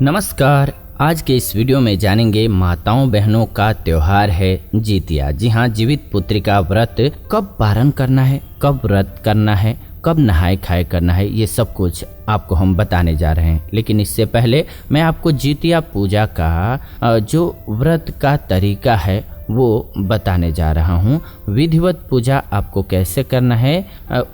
नमस्कार। आज के इस वीडियो में जानेंगे माताओं बहनों का त्योहार है जितिया। जी हाँ, जीवित पुत्री का व्रत कब पारण करना है, कब व्रत करना है, कब नहाए खाए करना है, ये सब कुछ आपको हम बताने जा रहे हैं। लेकिन इससे पहले मैं आपको जितिया पूजा का जो व्रत का तरीका है वो बताने जा रहा हूँ। विधिवत पूजा आपको कैसे करना है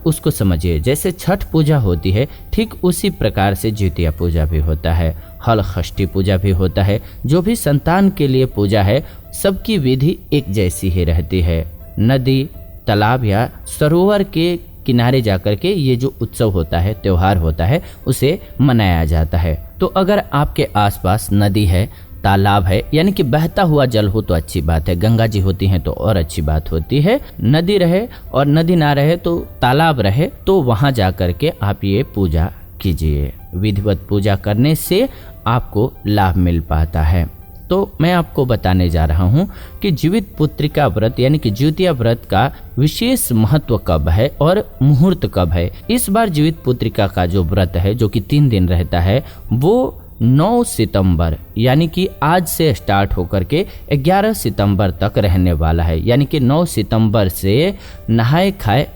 उसको समझिए। जैसे छठ पूजा होती है ठीक उसी प्रकार से जितिया पूजा भी होता है, हल षष्ठी पूजा भी होता है। जो भी संतान के लिए पूजा है सबकी विधि एक जैसी ही रहती है। नदी, तालाब या सरोवर के किनारे जाकर के ये जो उत्सव होता है, त्योहार होता है, उसे मनाया जाता है। तो अगर आपके आसपास नदी है, तालाब है, यानी कि बहता हुआ जल हो तो अच्छी बात है, गंगा जी होती हैं तो और अच्छी बात होती है। नदी रहे और नदी ना रहे तो तालाब रहे, तो वहाँ जा कर के आप ये पूजा कीजिए। विधिवत पूजा करने से आपको लाभ मिल पाता है। तो मैं आपको बताने जा रहा हूँ कि जीवित पुत्री का व्रत यानी कि जितिया व्रत का विशेष महत्व कब है और मुहूर्त कब है। इस बार जीवित पुत्रिका का जो व्रत है जो कि 3 दिन रहता है वो 9 सितंबर यानी कि आज से स्टार्ट होकर के 11 सितंबर तक रहने वाला है। यानी कि 9 सितंबर से नहाए खाए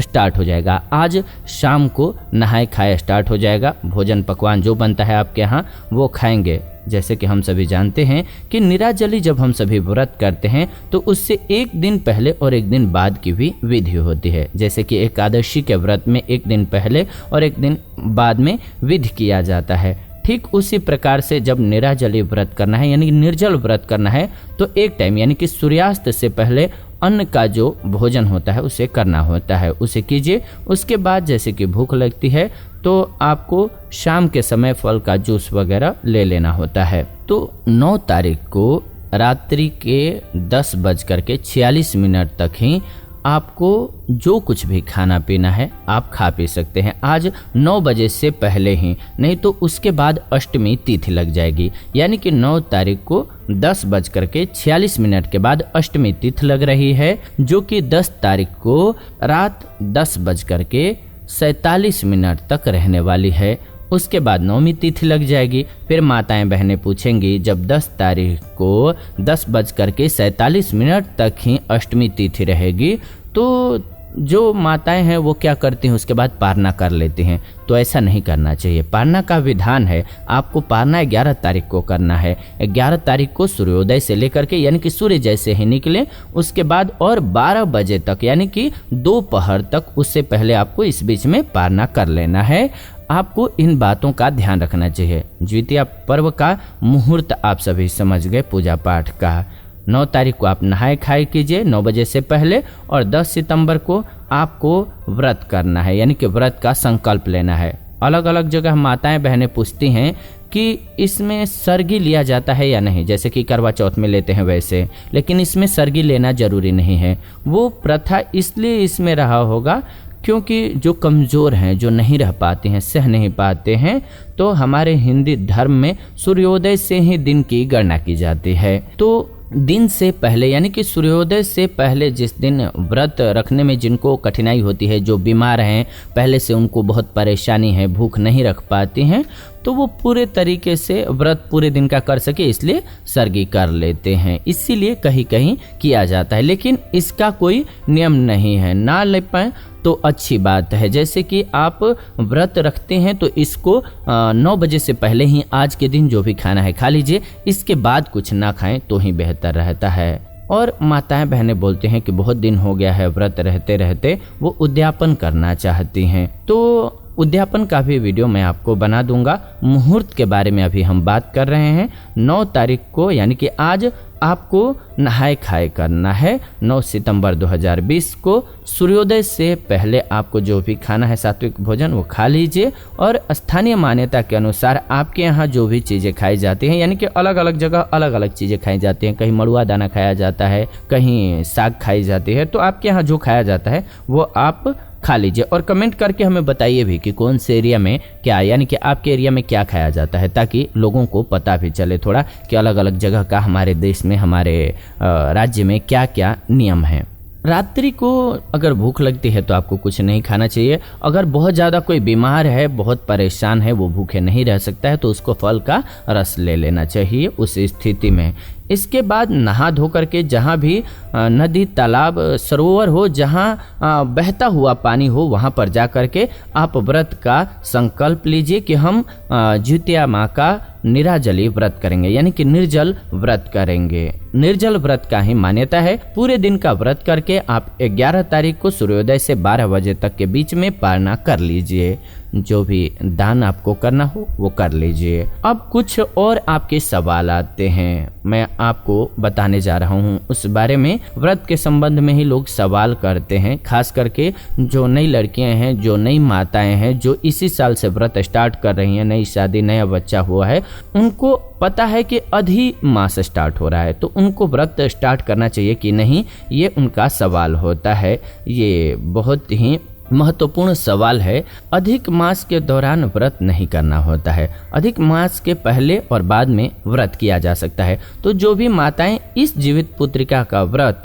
स्टार्ट हो जाएगा। आज शाम को नहाए खाए स्टार्ट हो जाएगा। भोजन पकवान जो बनता है आपके यहाँ वो खाएंगे। जैसे कि हम सभी जानते हैं कि निराजली जब हम सभी व्रत करते हैं तो उससे एक दिन पहले और एक दिन बाद की भी विधि होती है। जैसे कि एकादशी के व्रत में एक दिन पहले और एक दिन बाद में विधि किया जाता है। ठीक उसी प्रकार से जब निराजली व्रत करना है यानी कि निर्जल व्रत करना है तो एक टाइम यानी कि सूर्यास्त से पहले अन्न का जो भोजन होता है उसे करना होता है, उसे कीजिए। उसके बाद जैसे कि भूख लगती है तो आपको शाम के समय फल का जूस वगैरह ले लेना होता है। तो 9 तारीख को रात्रि के 10:46 तक ही आपको जो कुछ भी खाना पीना है आप खा पी सकते हैं। आज 9 बजे से पहले ही, नहीं तो उसके बाद अष्टमी तिथि लग जाएगी। यानी कि 9 तारीख को 10:46 के बाद अष्टमी तिथि लग रही है, जो कि 10 तारीख को रात 10:47 तक रहने वाली है। उसके बाद नवमी तिथि लग जाएगी। फिर माताएं बहनें पूछेंगी जब 10 तारीख को 10:47 तक ही अष्टमी तिथि रहेगी तो जो माताएं हैं वो क्या करती हैं, उसके बाद पारना कर लेती हैं। तो ऐसा नहीं करना चाहिए। पारना का विधान है, आपको पारना 11 तारीख को करना है। 11 तारीख को सूर्योदय से लेकर के यानी कि सूर्य जैसे ही निकले उसके बाद और 12 बजे तक यानी कि दोपहर तक, उससे पहले आपको इस बीच में पारना कर लेना है। आपको इन बातों का ध्यान रखना चाहिए। जितिया पर्व का मुहूर्त आप सभी समझ गए पूजा पाठ का। 9 तारीख को आप नहाए खाए कीजिए 9 बजे से पहले, और 10 सितंबर को आपको व्रत करना है यानी कि व्रत का संकल्प लेना है। अलग अलग जगह माताएं बहनें पूछती हैं कि इसमें सरगी लिया जाता है या नहीं, जैसे कि करवा चौथ में लेते हैं वैसे, लेकिन इसमें सरगी लेना जरूरी नहीं है। वो प्रथा इसलिए इसमें रहा होगा क्योंकि जो कमज़ोर हैं, जो नहीं रह पाते हैं, सह नहीं पाते हैं, तो हमारे हिंदू धर्म में सूर्योदय से ही दिन की गणना की जाती है। तो दिन से पहले यानी कि सूर्योदय से पहले जिस दिन व्रत रखने में जिनको कठिनाई होती है, जो बीमार हैं, पहले से उनको बहुत परेशानी है, भूख नहीं रख पाती हैं, तो वो पूरे तरीके से व्रत पूरे दिन का कर सके इसलिए सरगी कर लेते हैं। इसीलिए कहीं कहीं किया जाता है, लेकिन इसका कोई नियम नहीं है। ना ले पाए तो अच्छी बात है। जैसे कि आप व्रत रखते हैं तो इसको 9 बजे से पहले ही आज के दिन जो भी खाना है खा लीजिए, इसके बाद कुछ ना खाएं तो ही बेहतर रहता है। और माताएं बहनें बोलते हैं कि बहुत दिन हो गया है व्रत रहते रहते, वो उद्यापन करना चाहती हैं। तो उद्यापन का भी वीडियो मैं आपको बना दूंगा। मुहूर्त के बारे में अभी हम बात कर रहे हैं। 9 तारीख को यानी कि आज आपको नहाए खाए करना है। 9 सितंबर 2020 को सूर्योदय से पहले आपको जो भी खाना है सात्विक भोजन वो खा लीजिए। और स्थानीय मान्यता के अनुसार आपके यहाँ जो भी चीज़ें खाई जाती हैं, यानी कि अलग अलग जगह अलग अलग चीज़ें खाई जाती हैं, कहीं मड़ुआ दाना खाया जाता है, कहीं साग खाई जाती है, तो आपके यहाँ जो खाया जाता है वो आप खा लीजिए। और कमेंट करके हमें बताइए भी कि कौन से एरिया में क्या, यानी कि आपके एरिया में क्या खाया जाता है, ताकि लोगों को पता भी चले थोड़ा कि अलग अलग जगह का हमारे देश में, हमारे राज्य में क्या क्या नियम हैं। रात्रि को अगर भूख लगती है तो आपको कुछ नहीं खाना चाहिए। अगर बहुत ज़्यादा कोई बीमार है, बहुत परेशान है, वो भूखे नहीं रह सकता है तो उसको फल का रस ले लेना चाहिए उस स्थिति में। इसके बाद नहा धो करके जहाँ भी नदी, तालाब, सरोवर हो, जहाँ बहता हुआ पानी हो, वहाँ पर जा करके आप व्रत का संकल्प लीजिए कि हम जितिया माँ का निराजली व्रत करेंगे, यानी कि निर्जल व्रत करेंगे। निर्जल व्रत का ही मान्यता है। पूरे दिन का व्रत करके आप 11 तारीख को सूर्योदय से 12 बजे तक के बीच में पारना कर लीजिए। जो भी दान आपको करना हो वो कर लीजिए। अब कुछ और आपके सवाल आते हैं, मैं आपको बताने जा रहा हूँ उस बारे में। व्रत के संबंध में ही लोग सवाल करते हैं, खास करके जो नई लड़कियां हैं, जो नई माताएं हैं, जो इसी साल से व्रत स्टार्ट कर रही हैं, नई शादी, नया बच्चा हुआ है, उनको पता है कि अधि मास स्टार्ट हो रहा है तो उनको व्रत स्टार्ट करना चाहिए कि नहीं, ये उनका सवाल होता है। ये बहुत ही महत्वपूर्ण सवाल है। अधिक मास के दौरान व्रत नहीं करना होता है, अधिक मास के पहले और बाद में व्रत किया जा सकता है। तो जो भी माताएं इस जीवित पुत्रिका का व्रत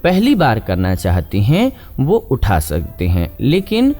पहली बार करना चाहती हैं वो उठा सकती हैं, लेकिन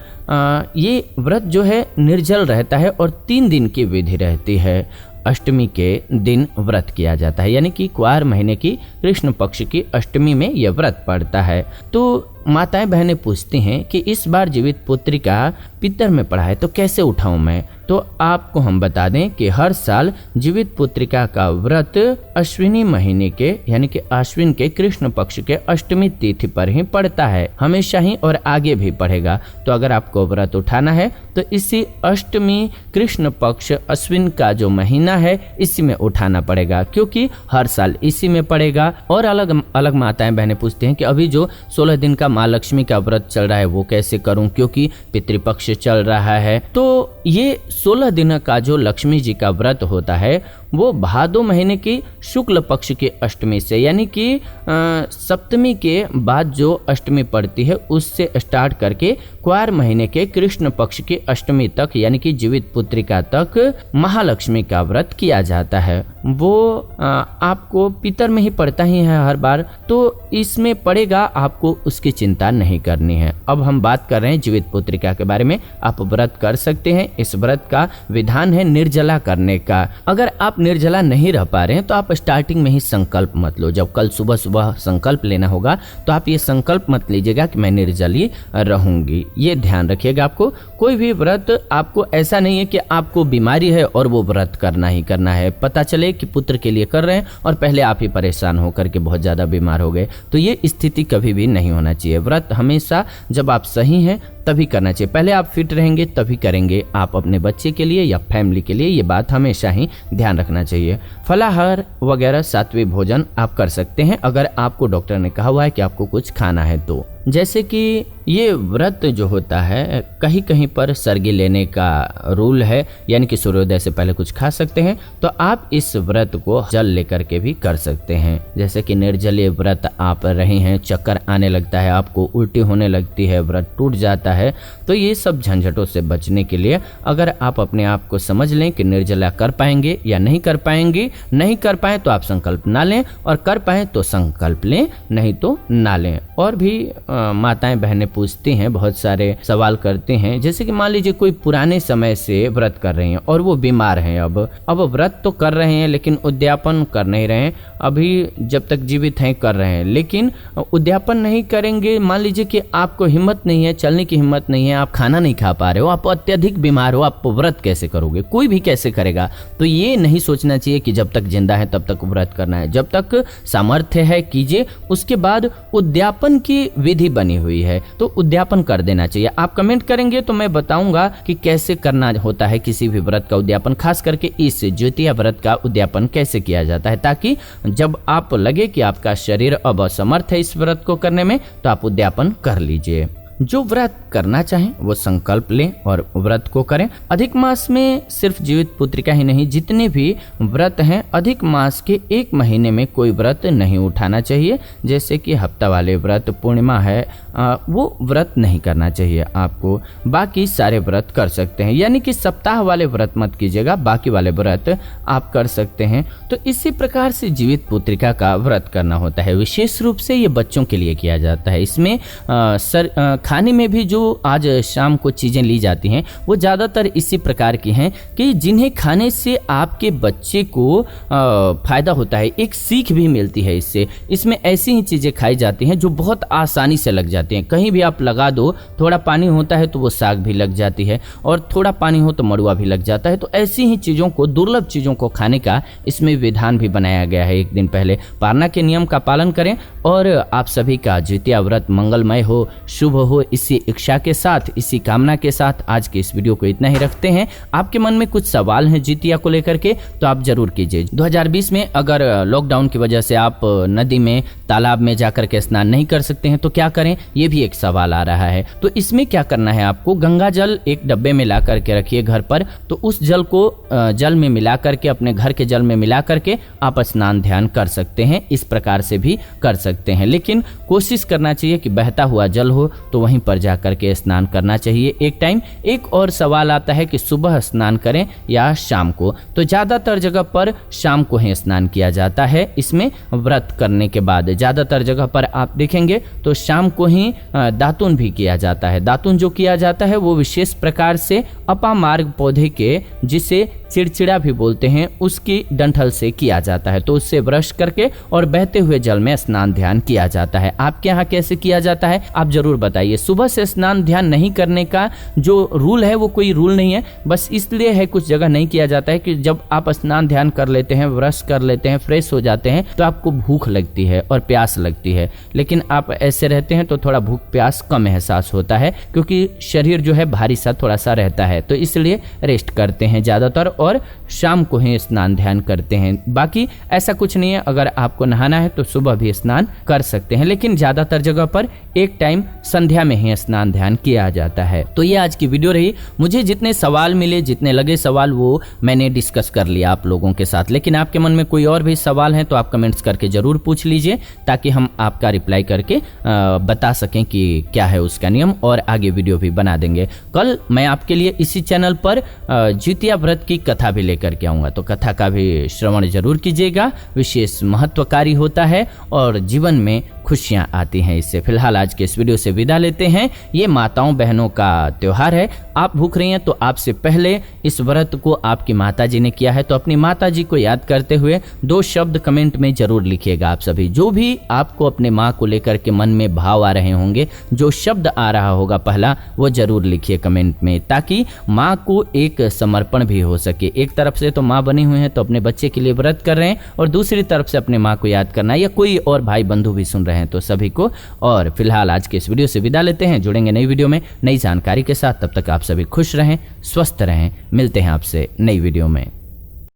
ये व्रत जो है निर्जल रहता है और 3 दिन की विधि रहती है। अष्टमी के दिन व्रत किया जाता है, यानी कि क्वार महीने की कृष्ण पक्ष की अष्टमी में यह व्रत पड़ता है। तो माताएं बहनें पूछती हैं कि इस बार जीवित पुत्रिका पितर में पड़ा है तो कैसे उठाऊं मैं। तो आपको हम बता दें कि हर साल जीवित पुत्रिका का व्रत अश्विनी महीने के, यानी कि आश्विन के कृष्ण पक्ष के अष्टमी तिथि पर ही पड़ता है, हमेशा ही और आगे भी पड़ेगा। तो अगर आपको व्रत उठाना है तो इसी अष्टमी कृष्ण पक्ष अश्विन का जो महीना है इसी में उठाना पड़ेगा, क्योंकि हर साल इसी में पड़ेगा। और अलग अलग माताएं बहनें पूछती हैं कि अभी जो 16 दिन का माँ लक्ष्मी का व्रत चल रहा है वो कैसे करूं, क्योंकि पितृपक्ष चल रहा है। तो ये 16 दिन का जो लक्ष्मी जी का व्रत होता है वो भादो महीने की शुक्ल पक्ष की अष्टमी से, यानी कि सप्तमी के बाद जो अष्टमी पड़ती है उससे स्टार्ट करके क्वार महीने के कृष्ण पक्ष की अष्टमी तक, यानी कि जीवित पुत्रिका तक महालक्ष्मी का व्रत किया जाता है। वो आपको पितर में ही पड़ता ही है हर बार, तो इसमें पड़ेगा, आपको उसकी चिंता नहीं करनी है। अब हम बात कर रहे हैं जीवित पुत्रिका के बारे में। आप व्रत कर सकते हैं। इस व्रत का विधान है निर्जला करने का। अगर आप निर्जला नहीं रह पा रहे हैं तो आप स्टार्टिंग में ही संकल्प मत लो। जब कल सुबह सुबह संकल्प लेना होगा तो आप ये संकल्प मत लीजिएगा कि मैं निर्जली रहूंगी। ये ध्यान रखिएगा। आपको कोई भी व्रत, आपको ऐसा नहीं है कि आपको बीमारी है और वो व्रत करना ही करना है। पता चले कि पुत्र के लिए कर रहे हैं और पहले आप ही परेशान होकर के बहुत ज्यादा बीमार हो गए, तो ये स्थिति कभी भी नहीं होना चाहिए। व्रत हमेशा जब आप सही हैं तभी करना चाहिए। पहले आप फिट रहेंगे तभी करेंगे, आप अपने बच्चे के लिए या फैमिली के लिए। ये बात हमेशा ही ध्यान रखना चाहिए। फलाहार वगैरह सात्विक भोजन आप कर सकते हैं अगर आपको डॉक्टर ने कहा हुआ है कि आपको कुछ खाना है तो। जैसे कि ये व्रत जो होता है कहीं कहीं पर सर्गी लेने का रूल है, यानी कि सूर्योदय से पहले कुछ खा सकते हैं, तो आप इस व्रत को जल लेकर के भी कर सकते हैं। जैसे कि निर्जलीय व्रत आप रहे हैं, चक्कर आने लगता है, आपको उल्टी होने लगती है, व्रत टूट जाता है, तो ये सब झंझटों से बचने के लिए अगर आप अपने आप को समझ लें कि निर्जला कर पाएंगे या नहीं कर पाएंगे, नहीं कर पाए तो आप संकल्प ना लें, और कर पाए तो संकल्प लें, नहीं तो ना लें। और भी माताएं बहनें पूछती हैं, बहुत सारे सवाल करते हैं। जैसे कि मान लीजिए कोई पुराने समय से व्रत कर रहे हैं और वो बीमार हैं, अब व्रत तो कर रहे हैं लेकिन उद्यापन कर नहीं रहे हैं, अभी जब तक जीवित हैं कर रहे हैं, लेकिन उद्यापन नहीं करेंगे। मान लीजिए कि आपको हिम्मत नहीं है, चलने की हिम्मत नहीं है, आप खाना नहीं खा पा रहे हो, आप अत्यधिक बीमार हो, आप व्रत कैसे करोगे? कोई भी कैसे करेगा? तो ये नहीं सोचना चाहिए कि जब तक जिंदा है तब तक व्रत करना है। जब तक सामर्थ्य है कीजिए। उसके बाद उद्यापन की विधि बनी हुई है तो उद्यापन कर देना चाहिए। आप कमेंट करेंगे तो मैं बताऊंगा कि कैसे करना होता है किसी भी व्रत का उद्यापन, खास करके इस ज्योतिया व्रत का उद्यापन कैसे किया जाता है, ताकि जब आप लगे कि आपका शरीर अब असमर्थ है इस व्रत को करने में तो आप उद्यापन कर लीजिए। जो व्रत करना चाहें वो संकल्प लें और व्रत को करें। अधिक मास में सिर्फ जीवित पुत्रिका ही नहीं, जितने भी व्रत हैं अधिक मास के 1 महीने में कोई व्रत नहीं उठाना चाहिए। जैसे कि हफ्ता वाले व्रत, पूर्णिमा है, वो व्रत नहीं करना चाहिए आपको। बाकी सारे व्रत कर सकते हैं, यानी कि सप्ताह वाले व्रत मत कीजिएगा, बाकी वाले व्रत आप कर सकते हैं। तो इसी प्रकार से जीवित पुत्रिका का व्रत करना होता है। विशेष रूप से ये बच्चों के लिए किया जाता है। इसमें खाने में भी जो आज शाम को चीज़ें ली जाती हैं वो ज़्यादातर इसी प्रकार की हैं कि जिन्हें खाने से आपके बच्चे को फ़ायदा होता है, एक सीख भी मिलती है इससे। इसमें ऐसी ही चीज़ें खाई जाती हैं जो बहुत आसानी से लग जाती हैं। कहीं भी आप लगा दो, थोड़ा पानी होता है तो वो साग भी लग जाती है, और थोड़ा पानी हो तो मड़ुआ भी लग जाता है। तो ऐसी ही चीज़ों को, दुर्लभ चीज़ों को खाने का इसमें विधान भी बनाया गया है। एक दिन पहले पारना के नियम का पालन करें। और आप सभी का द्वितीया व्रत मंगलमय हो, शुभ हो, इसी इच्छा के साथ, इसी कामना के साथ आज के इस वीडियो को इतना ही रखते हैं। आपके मन में कुछ सवाल हैं द्वितीया को लेकर के तो आप जरूर कीजिए। 2020 में अगर लॉकडाउन की वजह से आप नदी में, तालाब में जाकर के स्नान नहीं कर सकते हैं तो क्या करें, ये भी एक सवाल आ रहा है। तो इसमें क्या करना है आपको, गंगा जल एक डब्बे में ला करके रखिए घर पर। तो उस जल को जल में मिला करके, अपने घर के जल में मिला करके आप स्नान ध्यान कर सकते हैं। इस प्रकार से भी कर सकते हैं, लेकिन कोशिश करना चाहिए कि बहता हुआ जल हो तो वहीं पर जा करके स्नान करना चाहिए एक टाइम। एक और सवाल आता है कि सुबह स्नान करें या शाम को, तो ज़्यादातर जगह पर शाम को ही स्नान किया जाता है। इसमें व्रत करने के बाद ज़्यादातर जगह पर आप देखेंगे तो शाम को ही दातुन भी किया जाता है। दातुन जो किया जाता है वो विशेष प्रकार से अपामार्ग पौधे के, जिसे चिड़चिड़ा भी बोलते हैं, उसकी डंठल से किया जाता है। तो उससे ब्रश करके और बहते हुए जल में स्नान ध्यान किया जाता है। आपके यहाँ कैसे किया जाता है आप जरूर बताइए। सुबह से स्नान ध्यान नहीं करने का जो रूल है वो कोई रूल नहीं है, बस इसलिए है कुछ जगह नहीं किया जाता है कि जब आप स्नान ध्यान कर लेते हैं, ब्रश कर लेते हैं, फ्रेश हो जाते हैं तो आपको भूख लगती है और प्यास लगती है। लेकिन आप ऐसे रहते हैं तो थोड़ा भूख प्यास कम एहसास होता है, क्योंकि शरीर जो है भारी सा थोड़ा सा रहता है। तो इसलिए रेस्ट करते हैं ज़्यादातर और शाम को ही स्नान ध्यान करते हैं। बाकी ऐसा कुछ नहीं है, अगर आपको नहाना है तो सुबह भी स्नान कर सकते हैं, लेकिन ज़्यादातर जगह पर एक टाइम संध्या में ही स्नान ध्यान किया जाता है। तो ये आज की वीडियो रही। मुझे जितने सवाल मिले, जितने लगे सवाल, वो मैंने डिस्कस कर लिया आप लोगों के साथ। लेकिन आपके मन में कोई और भी सवाल है तो आप कमेंट्स करके जरूर पूछ लीजिए, ताकि हम आपका रिप्लाई करके बता सकें कि क्या है उसका नियम, और आगे वीडियो भी बना देंगे। कल मैं आपके लिए इसी चैनल पर द्वितीया व्रत की कथा भी लेकर के आऊँगा, तो कथा का भी श्रवण जरूर कीजिएगा। विशेष महत्वकारी होता है और जीवन में खुशियां आती हैं इससे। फिलहाल आज के इस वीडियो से विदा लेते हैं। ये माताओं बहनों का त्योहार है। आप भूख रही हैं तो आपसे पहले इस व्रत को आपकी माताजी ने किया है, तो अपनी माताजी को याद करते हुए 2 शब्द कमेंट में जरूर लिखिएगा। आप सभी जो भी आपको अपने माँ को लेकर के मन में भाव आ रहे होंगे, जो शब्द आ रहा होगा पहला, वो जरूर लिखिए कमेंट में, ताकि माँ को एक समर्पण भी हो सके। एक तरफ से तो माँ बनी हुई है तो अपने बच्चे के लिए व्रत कर रहे हैं, और दूसरी तरफ से अपने माँ को याद करना, या कोई और भाई बंधु भी सुन रहे हैं तो सभी को। और फिलहाल आज के इस वीडियो से विदा लेते हैं। जुड़ेंगे नई वीडियो में नई जानकारी के साथ। तब तक आप सभी खुश रहें, स्वस्थ रहें। मिलते हैं आपसे नई वीडियो में।